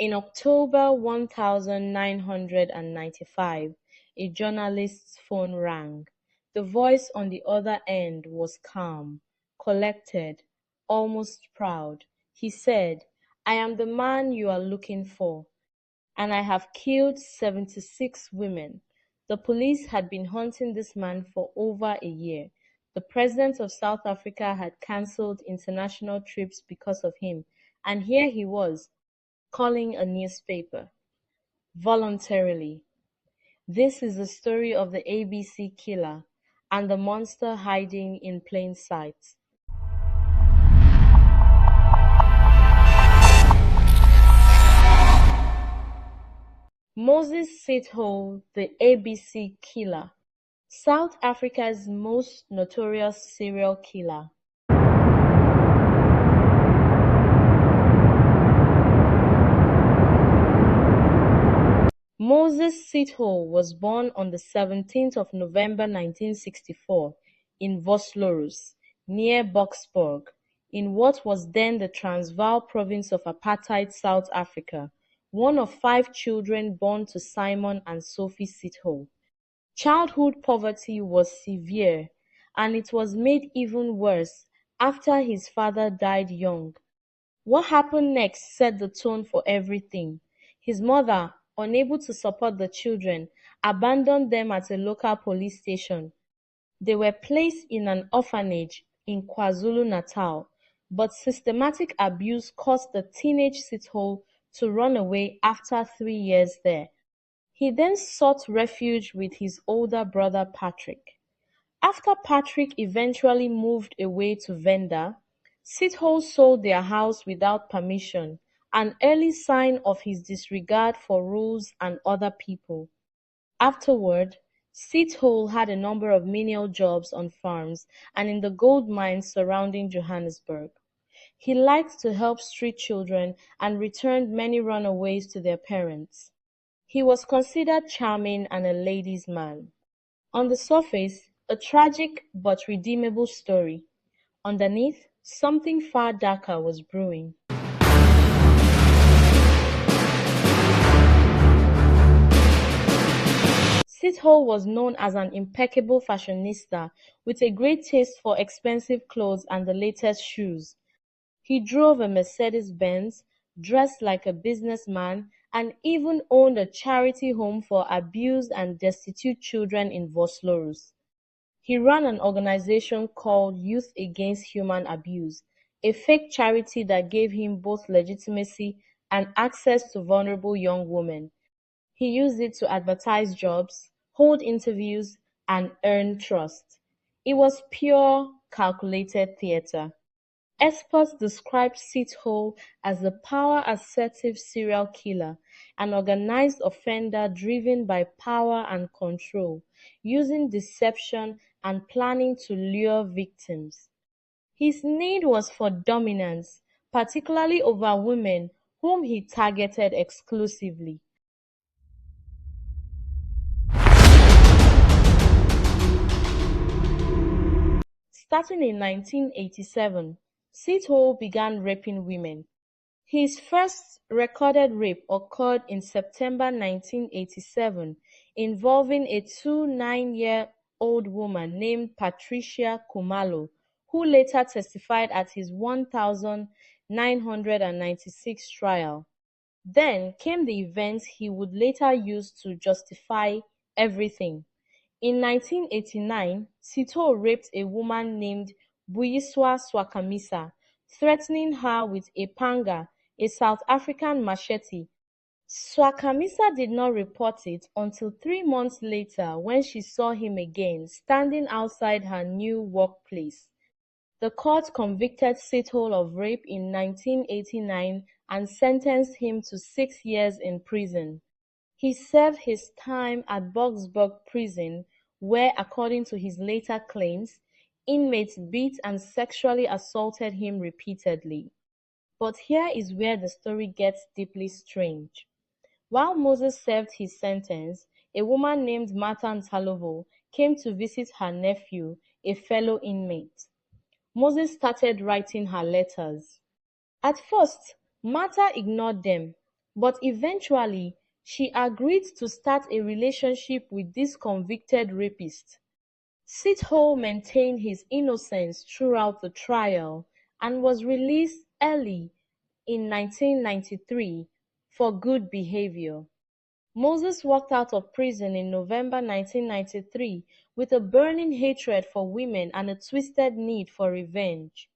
In October 1995, a journalist's phone rang. The voice on the other end was calm, collected, almost proud. He said, "I am the man you are looking for, and I have killed 76 women." The police had been hunting this man for over a year. The president of South Africa had cancelled international trips because of him, and here he was, calling a newspaper. Voluntarily. This is the story of the ABC killer and the monster hiding in plain sight. Moses Sithole, the ABC killer, South Africa's most notorious serial killer. Moses Sithole was born on the 17th of November 1964 in Vosloorus, near Boksburg, in what was then the Transvaal province of apartheid South Africa, one of 5 children born to Simon and Sophie Sithole. Childhood poverty was severe, and it was made even worse after his father died young. What happened next set the tone for everything. His mother, unable to support the children, abandoned them at a local police station. They were placed in an orphanage in KwaZulu-Natal, but systematic abuse caused the teenage Sithole to run away after 3 years there. He then sought refuge with his older brother Patrick. After Patrick eventually moved away to Venda, Sithole sold their house without permission, an early sign of his disregard for rules and other people. Afterward, Sithole had a number of menial jobs on farms and in the gold mines surrounding Johannesburg. He liked to help street children and returned many runaways to their parents. He was considered charming and a ladies' man. On the surface, a tragic but redeemable story. Underneath, something far darker was brewing. Sithole was known as an impeccable fashionista with a great taste for expensive clothes and the latest shoes. He drove a Mercedes-Benz, dressed like a businessman, and even owned a charity home for abused and destitute children in Vosloorus. He ran an organization called Youth Against Human Abuse, a fake charity that gave him both legitimacy and access to vulnerable young women. He used it to advertise jobs, hold interviews, and earn trust. It was pure, calculated theater. Experts described Sithole as a power-assertive serial killer, an organized offender driven by power and control, using deception and planning to lure victims. His need was for dominance, particularly over women, whom he targeted exclusively. Starting in 1987, Sithole began raping women. His first recorded rape occurred in September 1987, involving a 29-year-old woman named Patricia Khumalo, who later testified at his 1996 trial. Then came the events he would later use to justify everything. In 1989, Sithole raped a woman named Buyiswa Swakamisa, threatening her with a panga, a South African machete. Swakamisa did not report it until 3 months later when she saw him again standing outside her new workplace. The court convicted Sithole of rape in 1989 and sentenced him to 6 years in prison. He served his time at Boksburg prison where, according to his later claims, inmates beat and sexually assaulted him repeatedly. But here is where the story gets deeply strange. While Moses served his sentence, a woman named Martha Ntalovo came to visit her nephew, a fellow inmate. Moses started writing her letters. At first, Martha ignored them, But eventually, she agreed to start a relationship with this convicted rapist. Sithole maintained his innocence throughout the trial and was released early in 1993 for good behavior. Moses walked out of prison in November 1993 with a burning hatred for women and a twisted need for revenge.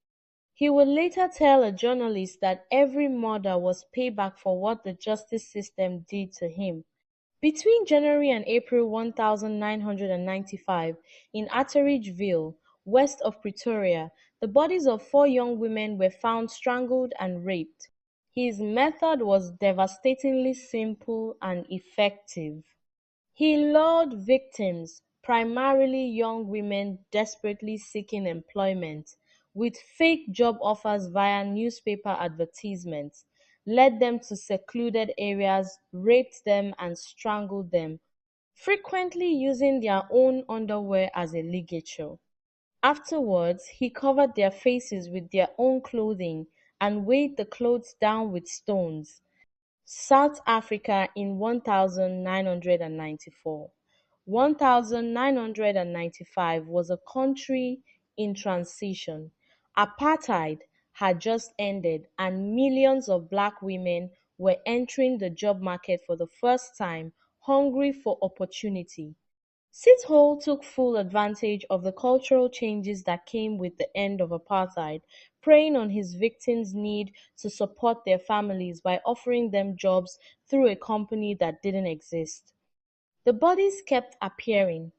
He would later tell a journalist that every murder was payback for what the justice system did to him. Between January and April 1995, in Atteridgeville, west of Pretoria, the bodies of four young women were found strangled and raped. His method was devastatingly simple and effective. He lured victims, primarily young women desperately seeking employment, with fake job offers via newspaper advertisements, led them to secluded areas, raped them and strangled them, frequently using their own underwear as a ligature. Afterwards, he covered their faces with their own clothing and weighed the clothes down with stones. South Africa in 1994. 1995 was a country in transition. Apartheid had just ended and millions of black women were entering the job market for the first time, hungry for opportunity. Sithole took full advantage of the cultural changes that came with the end of apartheid, preying on his victims' need to support their families by offering them jobs through a company that didn't exist. The bodies kept appearing.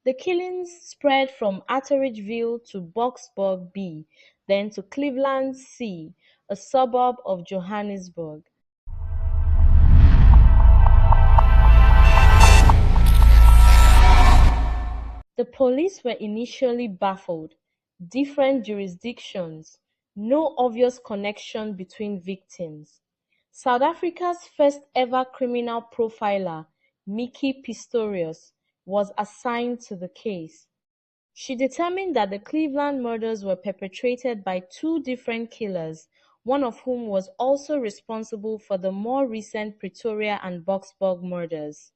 The killings spread from Atteridgeville to Boksburg B, then to Cleveland C, a suburb of Johannesburg. The police were initially baffled: different jurisdictions, no obvious connection between victims. South Africa's first ever criminal profiler, Miki Pistorius, was assigned to the case. She determined that the Cleveland murders were perpetrated by two different killers, one of whom was also responsible for the more recent Pretoria and Boksburg murders.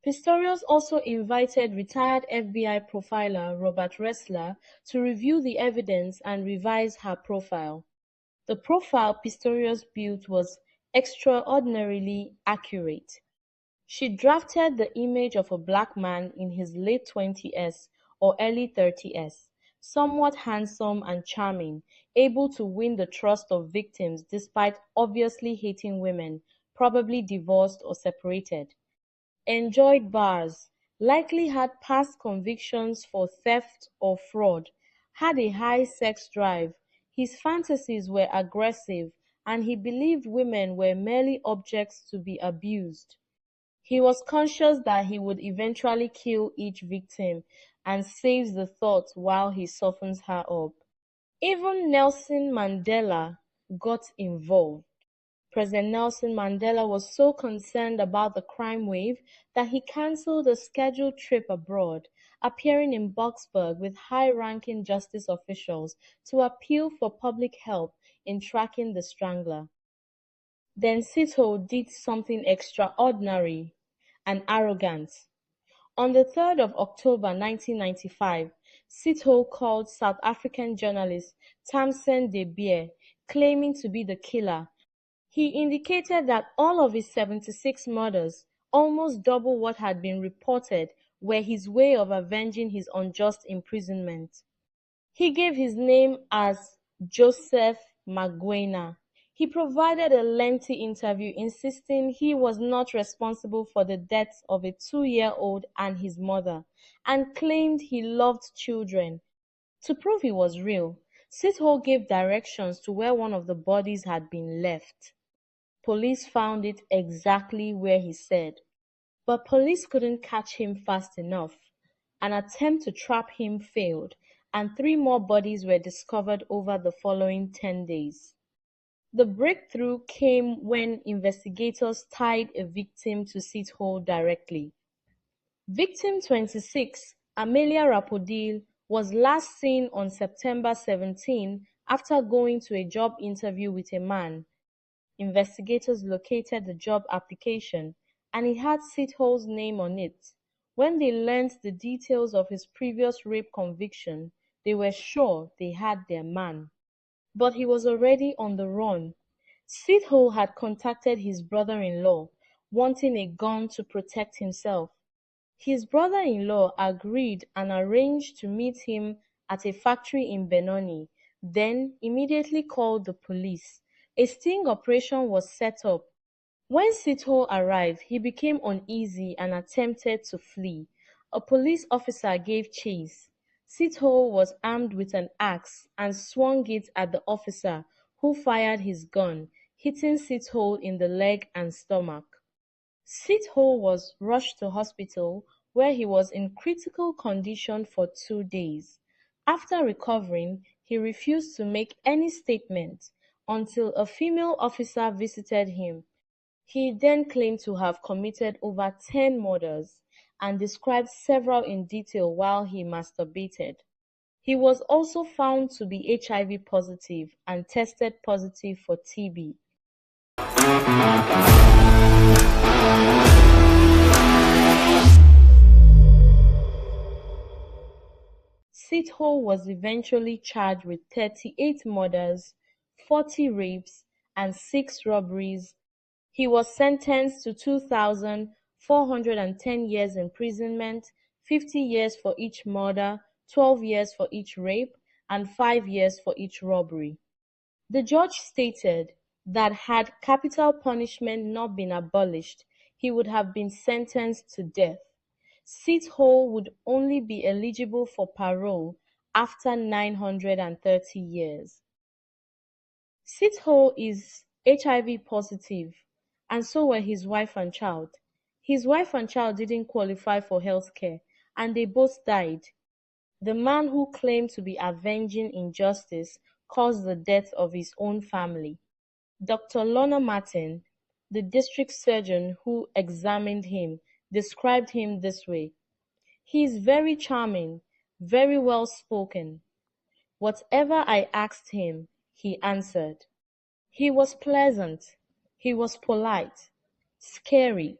Pistorius also invited retired FBI profiler Robert Ressler to review the evidence and revise her profile. The profile Pistorius built was extraordinarily accurate. She drafted the image of a black man in his late 20s or early 30s, somewhat handsome and charming, able to win the trust of victims despite obviously hating women, probably divorced or separated. Enjoyed bars, likely had past convictions for theft or fraud, had a high sex drive, his fantasies were aggressive, and he believed women were merely objects to be abused. He was conscious that he would eventually kill each victim and saves the thought while he softens her up. Even Nelson Mandela got involved. President Nelson Mandela was so concerned about the crime wave that he cancelled a scheduled trip abroad, appearing in Boksburg with high-ranking justice officials to appeal for public help in tracking the strangler. Then Sithole did something extraordinary and arrogant. On the 3rd of October 1995, Sithole called South African journalist Tamsin de Beer, claiming to be the killer. He indicated that all of his 76 murders, almost double what had been reported, were his way of avenging his unjust imprisonment. He gave his name as Joseph Maguena. He provided a lengthy interview insisting he was not responsible for the deaths of a 2-year-old and his mother, and claimed he loved children. To prove he was real, Sithole gave directions to where one of the bodies had been left. Police found it exactly where he said, but police couldn't catch him fast enough. An attempt to trap him failed, and 3 more bodies were discovered over the following 10 days. The breakthrough came when investigators tied a victim to Sithole directly. Victim 26, Amelia Rapodil, was last seen on September 17 after going to a job interview with a man. investigators located the job application and it had Sithole's name on it. When they learned the details of his previous rape conviction, they were sure they had their man. But he was already on the run. Sithole had contacted his brother-in-law, wanting a gun to protect himself. His brother-in-law agreed and arranged to meet him at a factory in Benoni, then immediately called the police. A sting operation was set up. When Sithole arrived, he became uneasy and attempted to flee. A police officer gave chase. Sithole was armed with an axe and swung it at the officer, who fired his gun, hitting Sithole in the leg and stomach. Sithole was rushed to hospital, where he was in critical condition for 2 days. After recovering, he refused to make any statement until a female officer visited him. He then claimed to have committed over 10 murders and described several in detail while he masturbated. He was also found to be HIV positive and tested positive for TB. Sithole was eventually charged with 38 murders, 40 rapes, and 6 robberies. He was sentenced to 2,410 years imprisonment, 50 years for each murder, 12 years for each rape, and 5 years for each robbery. The judge stated that had capital punishment not been abolished, he would have been sentenced to death. Sithole would only be eligible for parole after 930 years. Sithole is HIV positive, and so were his wife and child. His wife and child didn't qualify for health care, and they both died. The man who claimed to be avenging injustice caused the death of his own family. Dr. Lorna Martin, the district surgeon who examined him, described him this way: "He is very charming, very well spoken. Whatever I asked him, he answered. He was pleasant, he was polite, scary,